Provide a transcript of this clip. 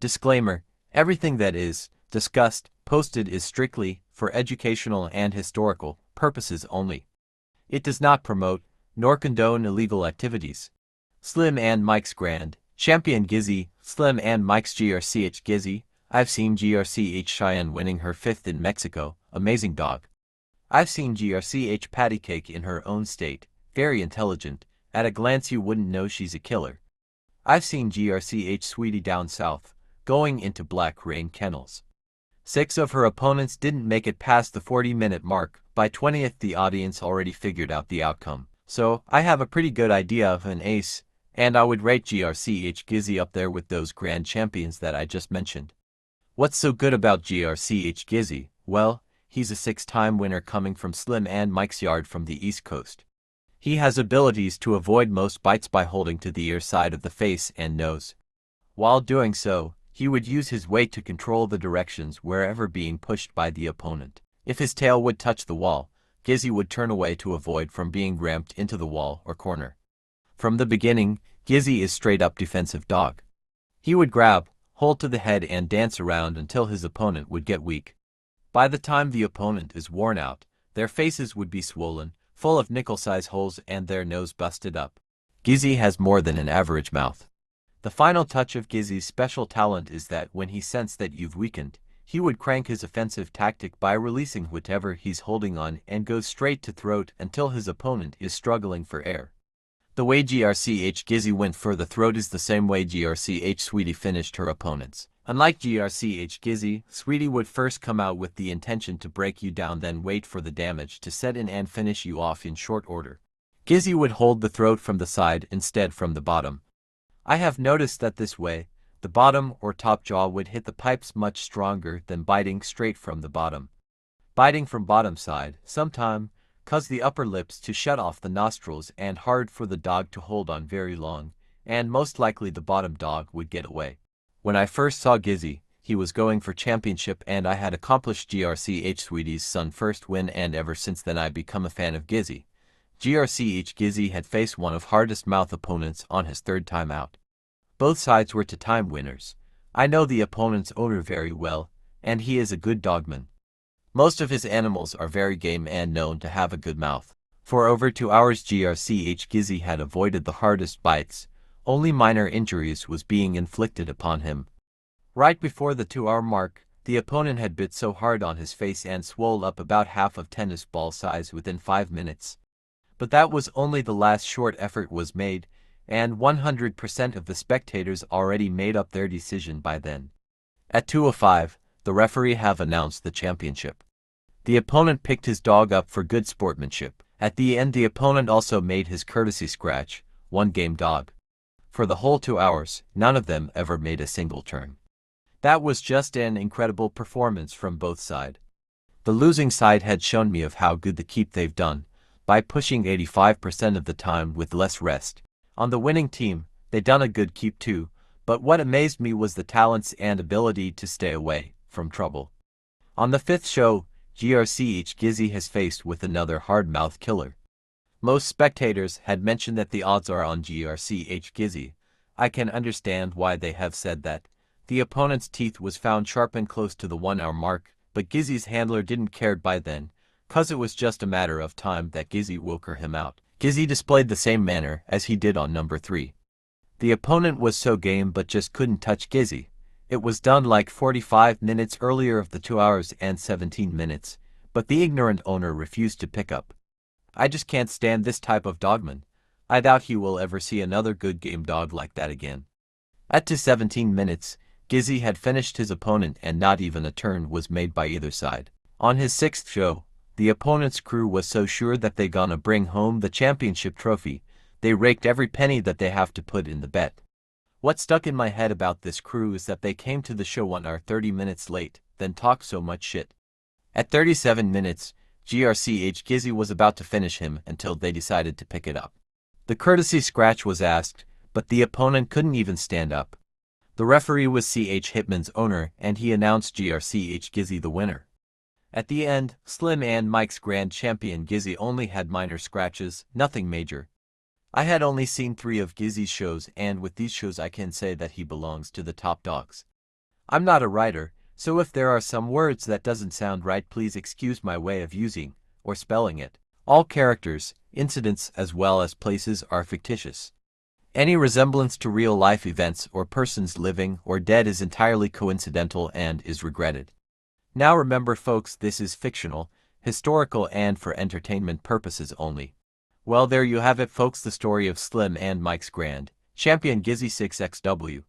Disclaimer: everything that is discussed, posted is strictly for educational and historical purposes only. It does not promote, nor condone illegal activities. Slim and Mike's Grand Champion GIZZY. Slim and Mike's GRCH GIZZY. I've seen GRCH Cheyenne winning her 5th in Mexico. Amazing dog. I've seen GRCH Patty Cake in her own state. Very intelligent. At a glance you wouldn't know she's a killer. I've seen GRCH Sweetie down south, going into Black Rain Kennels. 6 of her opponents didn't make it past the 40-minute mark. By 20th the audience already figured out the outcome. So, I have a pretty good idea of an ace, and I would rate GRCH GIZZY up there with those grand champions that I just mentioned. What's so good about GRCH GIZZY? Well, he's a 6-time winner coming from Slim and Mike's yard from the East Coast. He has abilities to avoid most bites by holding to the ear side of the face and nose. While doing so, he would use his weight to control the directions wherever being pushed by the opponent. If his tail would touch the wall, GIZZY would turn away to avoid from being rammed into the wall or corner. From the beginning, GIZZY is straight-up defensive dog. He would grab, hold to the head and dance around until his opponent would get weak. By the time the opponent is worn out, their faces would be swollen, full of nickel-size holes and their nose busted up. GIZZY has more than an average mouth. The final touch of GIZZY's special talent is that when he sensed that you've weakened, he would crank his offensive tactic by releasing whatever he's holding on and go straight to throat until his opponent is struggling for air. The way GRCH GIZZY went for the throat is the same way GRCH Sweetie finished her opponents. Unlike GRCH GIZZY, Sweetie would first come out with the intention to break you down, then wait for the damage to set in and finish you off in short order. GIZZY would hold the throat from the side instead from the bottom. I have noticed that this way, the bottom or top jaw would hit the pipes much stronger than biting straight from the bottom. Biting from bottom side, sometime, cause the upper lips to shut off the nostrils and hard for the dog to hold on very long, and most likely the bottom dog would get away. When I first saw GIZZY, he was going for championship and I had accomplished GRCH Sweetie's son first win, and ever since then I've become a fan of GIZZY. GRCH GIZZY had faced one of hardest mouth opponents on his 3rd time out. Both sides were two-time winners. I know the opponent's owner very well, and he is a good dogman. Most of his animals are very game and known to have a good mouth. For over 2 hours GRCH GIZZY had avoided the hardest bites. Only minor injuries was being inflicted upon him. Right before the 2-hour mark, the opponent had bit so hard on his face and swelled up about half of tennis ball size within 5 minutes. But that was only the last short effort was made, and 100% of the spectators already made up their decision by then. At 2:05, the referee have announced the championship. The opponent picked his dog up for good sportsmanship. At the end the opponent also made his courtesy scratch, one game dog. For the whole 2 hours, none of them ever made a single turn. That was just an incredible performance from both sides. The losing side had shown me of how good the keep they've done, by pushing 85% of the time with less rest. On the winning team, they done a good keep too, but what amazed me was the talents and ability to stay away from trouble. On the 5th show, GRCH GIZZY has faced with another hard-mouth killer. Most spectators had mentioned that the odds are on GRCH GIZZY. I can understand why they have said that. The opponent's teeth was found sharp and close to the 1-hour mark, but GIZZY's handler didn't care by then, cause it was just a matter of time that GIZZY woke him out. GIZZY displayed the same manner as he did on number 3. The opponent was so game but just couldn't touch GIZZY. It was done like 45 minutes earlier of the 2 hours and 17 minutes, but the ignorant owner refused to pick up. I just can't stand this type of dogman. I doubt he will ever see another good game dog like that again. At 17 minutes, GIZZY had finished his opponent and not even a turn was made by either side. On his 6th show, the opponent's crew was so sure that they gonna bring home the championship trophy, they raked every penny that they have to put in the bet. What stuck in my head about this crew is that they came to the show 1 hour 30 minutes late, then talked so much shit. At 37 minutes, GRCH GIZZY was about to finish him until they decided to pick it up. The courtesy scratch was asked, but the opponent couldn't even stand up. The referee was C.H. Hitman's owner and he announced GRCH GIZZY the winner. At the end, Slim and Mike's Grand Champion GIZZY only had minor scratches, nothing major. I had only seen 3 of GIZZY's shows, and with these shows I can say that he belongs to the top dogs. I'm not a writer, so if there are some words that doesn't sound right, please excuse my way of using or spelling it. All characters, incidents as well as places are fictitious. Any resemblance to real-life events or persons living or dead is entirely coincidental and is regretted. Now remember folks, this is fictional, historical and for entertainment purposes only. Well, there you have it folks, the story of Slim and Mike's Grand Champion GIZZY 6XW.